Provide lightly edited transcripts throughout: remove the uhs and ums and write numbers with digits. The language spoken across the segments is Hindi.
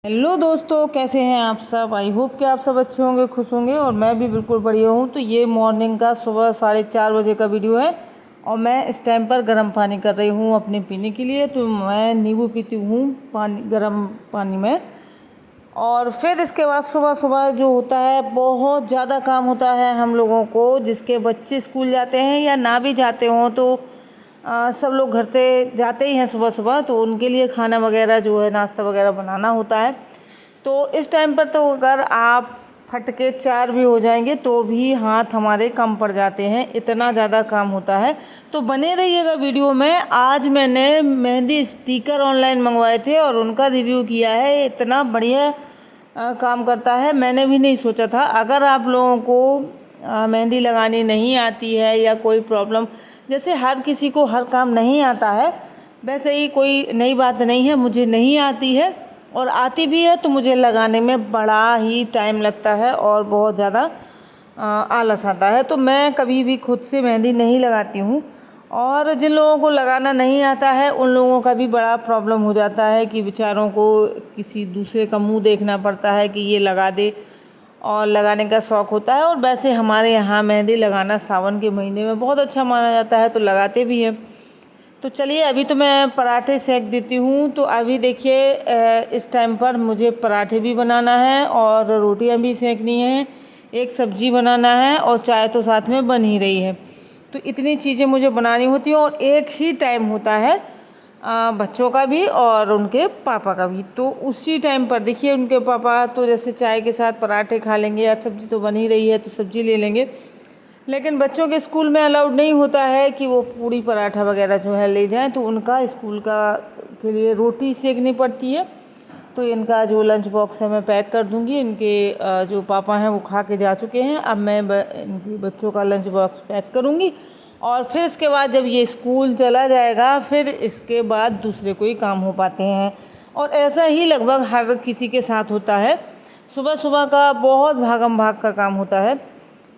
हेलो दोस्तों, कैसे हैं आप सब। आई होप कि आप सब अच्छे होंगे, खुश होंगे और मैं भी बिल्कुल बढ़िया हूँ। तो ये मॉर्निंग का सुबह 4:30 बजे का वीडियो है और मैं इस टाइम पर गर्म पानी कर रही हूँ अपने पीने के लिए। तो मैं नींबू पीती हूँ पानी, गर्म पानी में। और फिर इसके बाद सुबह सुबह जो होता है, बहुत ज़्यादा काम होता है हम लोगों को, जिसके बच्चे स्कूल जाते हैं या ना भी जाते हों तो सब लोग घर से जाते ही हैं सुबह सुबह, तो उनके लिए खाना वगैरह जो है, नाश्ता वगैरह बनाना होता है। तो इस टाइम पर तो अगर आप फट के 4 भी हो जाएंगे तो भी हाथ हमारे कम पड़ जाते हैं, इतना ज़्यादा काम होता है। तो बने रहिएगा वीडियो में। आज मैंने मेहंदी स्टिकर ऑनलाइन मंगवाए थे और उनका रिव्यू किया है। इतना बढ़िया काम करता है, मैंने भी नहीं सोचा था। अगर आप लोगों को मेहंदी लगानी नहीं आती है या कोई प्रॉब्लम, जैसे हर किसी को हर काम नहीं आता है, वैसे ही कोई नई बात नहीं है। मुझे नहीं आती है और आती भी है तो मुझे लगाने में बड़ा ही टाइम लगता है और बहुत ज़्यादा आलस आता है। तो मैं कभी भी खुद से मेहंदी नहीं लगाती हूँ। और जिन लोगों को लगाना नहीं आता है उन लोगों का भी बड़ा प्रॉब्लम हो जाता है कि बेचारों को किसी दूसरे का मुंह देखना पड़ता है कि ये लगा दे, और लगाने का शौक़ होता है। और वैसे हमारे यहाँ मेहंदी लगाना सावन के महीने में बहुत अच्छा माना जाता है, तो लगाते भी हैं। तो चलिए, अभी तो मैं पराठे सेक देती हूँ। तो अभी देखिए, इस टाइम पर मुझे पराठे भी बनाना है और रोटियाँ भी सेकनी हैं, एक सब्ज़ी बनाना है और चाय तो साथ में बन ही रही है। तो इतनी चीज़ें मुझे बनानी होती हैं और एक ही टाइम होता है बच्चों का भी और उनके पापा का भी। तो उसी टाइम पर देखिए, उनके पापा तो जैसे चाय के साथ पराठे खा लेंगे या सब्ज़ी तो बन ही रही है तो सब्ज़ी ले लेंगे, लेकिन बच्चों के स्कूल में अलाउड नहीं होता है कि वो पूड़ी पराठा वगैरह जो है ले जाएं। तो उनका स्कूल का के लिए रोटी सेकनी पड़ती है। तो इनका जो लंच बॉक्स है मैं पैक कर दूंगी। इनके जो पापा हैं वो खा के जा चुके हैं। अब मैं इनके बच्चों का लंच बॉक्स पैक करूंगी और फिर इसके बाद जब ये स्कूल चला जाएगा, फिर इसके बाद दूसरे कोई काम हो पाते हैं। और ऐसा ही लगभग हर किसी के साथ होता है। सुबह सुबह का बहुत भागम भाग का काम होता है।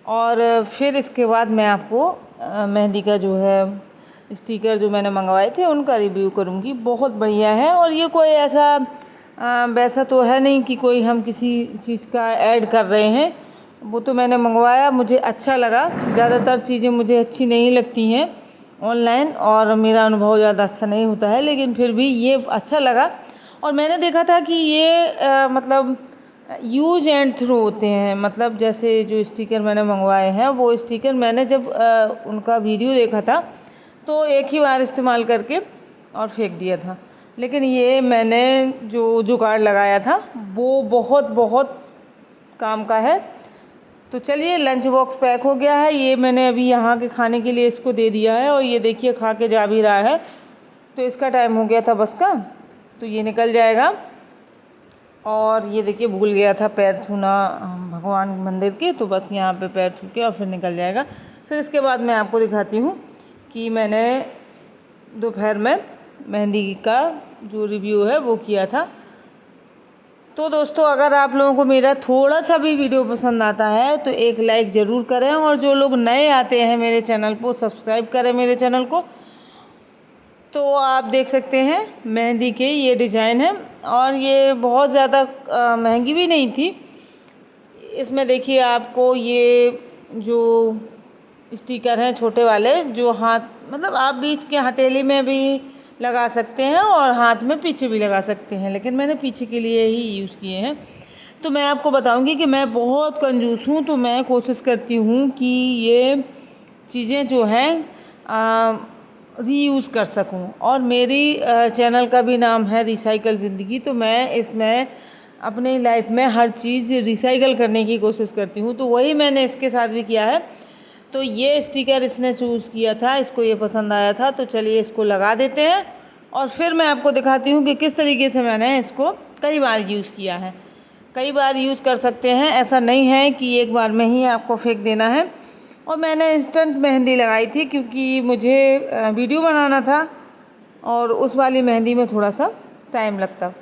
और फिर इसके बाद मैं आपको मेहंदी का जो है स्टिकर जो मैंने मंगवाए थे उनका रिव्यू करूँगी। बहुत बढ़िया है। और ये कोई ऐसा वैसा तो है नहीं कि कोई हम किसी चीज़ का ऐड कर रहे हैं। वो तो मैंने मंगवाया, मुझे अच्छा लगा। ज़्यादातर चीज़ें मुझे अच्छी नहीं लगती हैं ऑनलाइन और मेरा अनुभव ज़्यादा अच्छा नहीं होता है, लेकिन फिर भी ये अच्छा लगा। और मैंने देखा था कि ये मतलब यूज एंड थ्रो होते हैं। मतलब जैसे जो स्टिकर मैंने मंगवाए हैं, वो स्टिकर मैंने जब उनका वीडियो देखा था तो एक ही बार इस्तेमाल करके और फेंक दिया था। लेकिन ये मैंने जो जुगाड़ लगाया था वो बहुत बहुत काम का है। तो चलिए, लंच बॉक्स पैक हो गया है। ये मैंने अभी यहाँ के खाने के लिए इसको दे दिया है और ये देखिए खा के जा भी रहा है। तो इसका टाइम हो गया था बस का, तो ये निकल जाएगा। और ये देखिए, भूल गया था पैर छूना भगवान मंदिर के, तो बस यहाँ पे पैर छू के और फिर निकल जाएगा। फिर इसके बाद मैं आपको दिखाती हूँ कि मैंने दोपहर में मेहंदी का जो रिव्यू है वो किया था। तो दोस्तों, अगर आप लोगों को मेरा थोड़ा सा भी वीडियो पसंद आता है तो एक लाइक ज़रूर करें, और जो लोग नए आते हैं मेरे चैनल को सब्सक्राइब करें मेरे चैनल को। तो आप देख सकते हैं मेहंदी के ये डिज़ाइन है और ये बहुत ज़्यादा महंगी भी नहीं थी। इसमें देखिए आपको ये जो स्टिकर हैं छोटे वाले, जो हाथ मतलब आप बीच के हथेली में भी लगा सकते हैं और हाथ में पीछे भी लगा सकते हैं, लेकिन मैंने पीछे के लिए ही यूज़ किए हैं। तो मैं आपको बताऊंगी कि मैं बहुत कंजूस हूँ, तो मैं कोशिश करती हूँ कि ये चीज़ें जो हैं रीयूज़ कर सकूं। और मेरी चैनल का भी नाम है रिसाइकल ज़िंदगी। तो मैं इसमें अपनी लाइफ में हर चीज़ रिसाइकल करने की कोशिश करती हूँ। तो वही मैंने इसके साथ भी किया है। तो ये स्टिकर इसने चूज़ किया था, इसको ये पसंद आया था। तो चलिए इसको लगा देते हैं और फिर मैं आपको दिखाती हूँ कि किस तरीके से मैंने इसको कई बार यूज़ किया है। कई बार यूज़ कर सकते हैं, ऐसा नहीं है कि एक बार में ही आपको फेंक देना है। और मैंने इंस्टेंट मेहंदी लगाई थी क्योंकि मुझे वीडियो बनाना था और उस वाली मेहंदी में थोड़ा सा टाइम लगता।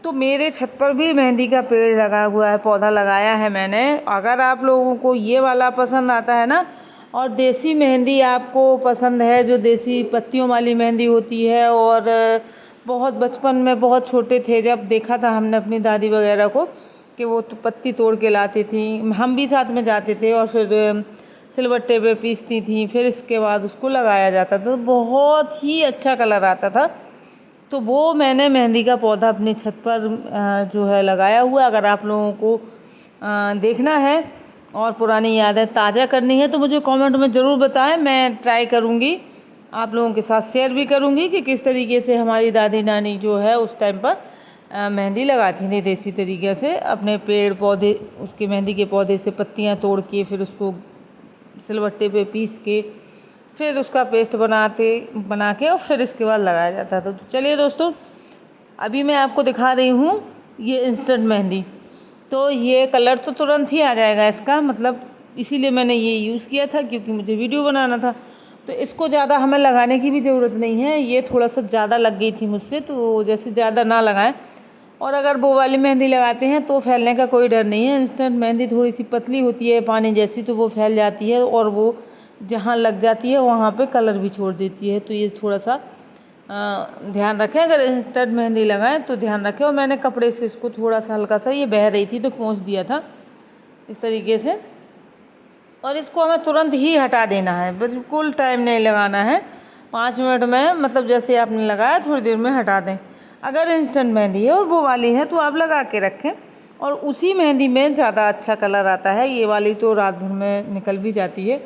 तो मेरे छत पर भी मेहंदी का पेड़ लगा हुआ है, पौधा लगाया है मैंने। अगर आप लोगों को ये वाला पसंद आता है ना, और देसी मेहंदी आपको पसंद है, जो देसी पत्तियों वाली मेहंदी होती है और बहुत बचपन में बहुत छोटे थे जब देखा था हमने अपनी दादी वगैरह को कि वो तो पत्ती तोड़ के लाती थी, हम भी साथ में जाते थे और फिर सिलबट्टे पे पीसती थी, फिर इसके बाद उसको लगाया जाता था, तो बहुत ही अच्छा कलर आता था। तो वो मैंने मेहंदी का पौधा अपनी छत पर जो है लगाया हुआ। अगर आप लोगों को देखना है और पुरानी यादें ताज़ा करनी है तो मुझे कमेंट में ज़रूर बताएं, मैं ट्राई करूँगी, आप लोगों के साथ शेयर भी करूँगी कि किस तरीके से हमारी दादी नानी जो है उस टाइम पर मेहंदी लगाती थी देसी तरीके से, अपने पेड़ पौधे उसके मेहंदी के पौधे से पत्तियाँ तोड़ के फिर उसको सिलबट्टे पे पीस के फिर उसका पेस्ट बना के और फिर इसके बाद लगाया जाता था। तो चलिए दोस्तों, अभी मैं आपको दिखा रही हूँ ये इंस्टेंट मेहंदी। तो ये कलर तो तुरंत ही आ जाएगा इसका, मतलब इसीलिए मैंने ये यूज़ किया था क्योंकि मुझे वीडियो बनाना था। तो इसको ज़्यादा हमें लगाने की भी ज़रूरत नहीं है, ये थोड़ा सा ज़्यादा लग गई थी मुझसे, तो जैसे ज़्यादा ना लगाएं। और अगर वो वाली मेहंदी लगाते हैं तो फैलने का कोई डर नहीं है। इंस्टेंट मेहंदी थोड़ी सी पतली होती है पानी जैसी, तो वो फैल जाती है और वो जहाँ लग जाती है वहाँ पे कलर भी छोड़ देती है। तो ये थोड़ा सा ध्यान रखें, अगर इंस्टेंट मेहंदी लगाएं तो ध्यान रखें। और मैंने कपड़े से इसको थोड़ा सा हल्का सा, ये बह रही थी तो पोंछ दिया था इस तरीके से। और इसको हमें तुरंत ही हटा देना है, बिल्कुल टाइम नहीं लगाना है, 5 मिनट में, मतलब जैसे आपने लगाया थोड़ी देर में हटा दें। अगर इंस्टेंट मेहंदी है और वो वाली है तो आप लगा के रखें, और उसी मेहंदी में ज़्यादा अच्छा कलर आता है। ये वाली तो रात भर में निकल भी जाती है।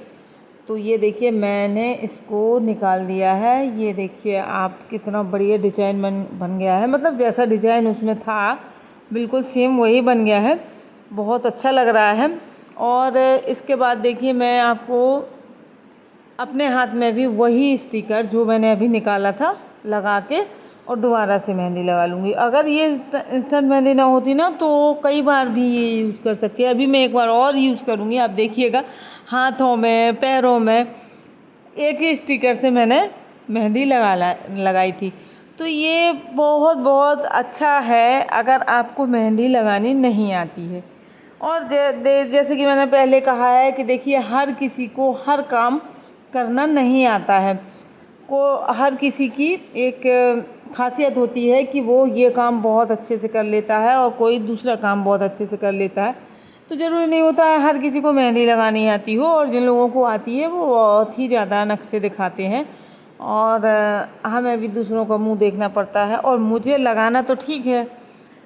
तो ये देखिए मैंने इसको निकाल दिया है, ये देखिए आप कितना बढ़िया डिज़ाइन बन गया है, मतलब जैसा डिज़ाइन उसमें था बिल्कुल सेम वही बन गया है, बहुत अच्छा लग रहा है। और इसके बाद देखिए मैं आपको अपने हाथ में भी वही स्टिकर जो मैंने अभी निकाला था लगा के और दोबारा से मेहंदी लगा लूँगी। अगर ये इंस्टेंट मेहंदी ना होती ना तो कई बार भी ये यूज़ कर सकती है। अभी मैं एक बार और यूज़ करूँगी, आप देखिएगा, हाथों में पैरों में एक ही स्टिकर से मैंने मेहंदी लगाई थी। तो ये बहुत बहुत अच्छा है अगर आपको मेहंदी लगानी नहीं आती है। और जैसे कि मैंने पहले कहा है कि देखिए हर किसी को हर काम करना नहीं आता है, हर किसी की एक खासियत होती है कि वो ये काम बहुत अच्छे से कर लेता है और कोई दूसरा काम बहुत अच्छे से कर लेता है। तो ज़रूरी नहीं होता है हर किसी को मेहंदी लगानी आती हो, और जिन लोगों को आती है वो बहुत ही ज़्यादा नक्शे दिखाते हैं और हमें भी दूसरों का मुंह देखना पड़ता है। और मुझे लगाना तो ठीक है,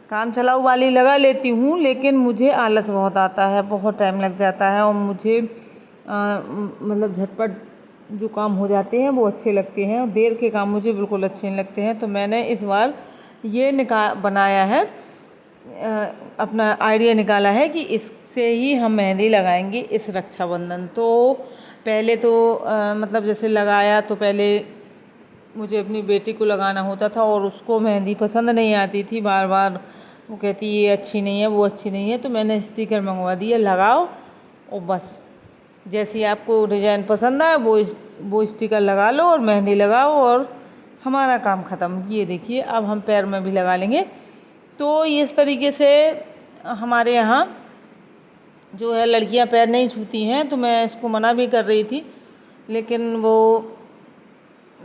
काम चलाऊ वाली लगा लेती हूँ, लेकिन मुझे आलस बहुत आता है, बहुत टाइम लग जाता है और मुझे मतलब झटपट जो काम हो जाते हैं वो अच्छे लगते हैं और देर के काम मुझे बिल्कुल अच्छे नहीं लगते हैं। तो मैंने इस बार ये बनाया है, अपना आइडिया निकाला है कि इससे ही हम मेहंदी लगाएंगे इस रक्षाबंधन। तो पहले तो मतलब जैसे लगाया तो पहले मुझे अपनी बेटी को लगाना होता था और उसको मेहंदी पसंद नहीं आती थी, बार बार वो कहती ये अच्छी नहीं है वो अच्छी नहीं है। तो मैंने स्टिकर मंगवा दिया, लगाओ और बस जैसी आपको डिज़ाइन पसंद आए वो स्टिकर लगा लो और मेहंदी लगाओ और हमारा काम ख़त्म। ये देखिए अब हम पैर में भी लगा लेंगे। तो इस तरीके से हमारे यहाँ जो है लड़कियां पैर नहीं छूती हैं, तो मैं इसको मना भी कर रही थी लेकिन वो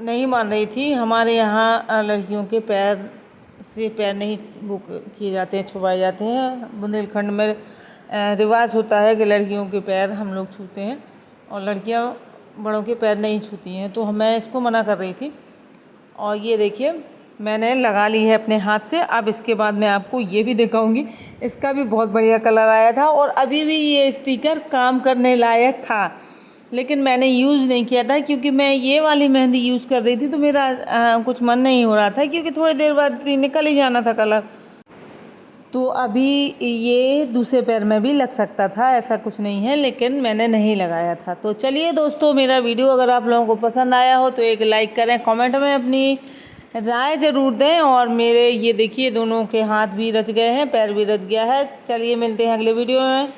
नहीं मान रही थी। हमारे यहाँ लड़कियों के पैर नहीं वो किए जाते हैं, छुपाए जाते हैं। बुंदेलखंड में रिवाज होता है कि लड़कियों के पैर हम लोग छूते हैं और लड़कियां बड़ों के पैर नहीं छूती हैं, तो मैं इसको मना कर रही थी। और ये देखिए मैंने लगा ली है अपने हाथ से। अब इसके बाद मैं आपको ये भी दिखाऊंगी, इसका भी बहुत बढ़िया कलर आया था और अभी भी ये स्टिकर काम करने लायक था, लेकिन मैंने यूज़ नहीं किया था क्योंकि मैं ये वाली मेहंदी यूज़ कर रही थी तो मेरा कुछ मन नहीं हो रहा था क्योंकि थोड़ी देर बाद निकल ही जाना था कलर। तो अभी ये दूसरे पैर में भी लग सकता था, ऐसा कुछ नहीं है, लेकिन मैंने नहीं लगाया था। तो चलिए दोस्तों, मेरा वीडियो अगर आप लोगों को पसंद आया हो तो एक लाइक करें, कमेंट में अपनी राय ज़रूर दें। और मेरे ये देखिए दोनों के हाथ भी रच गए हैं, पैर भी रच गया है। चलिए मिलते हैं अगले वीडियो में।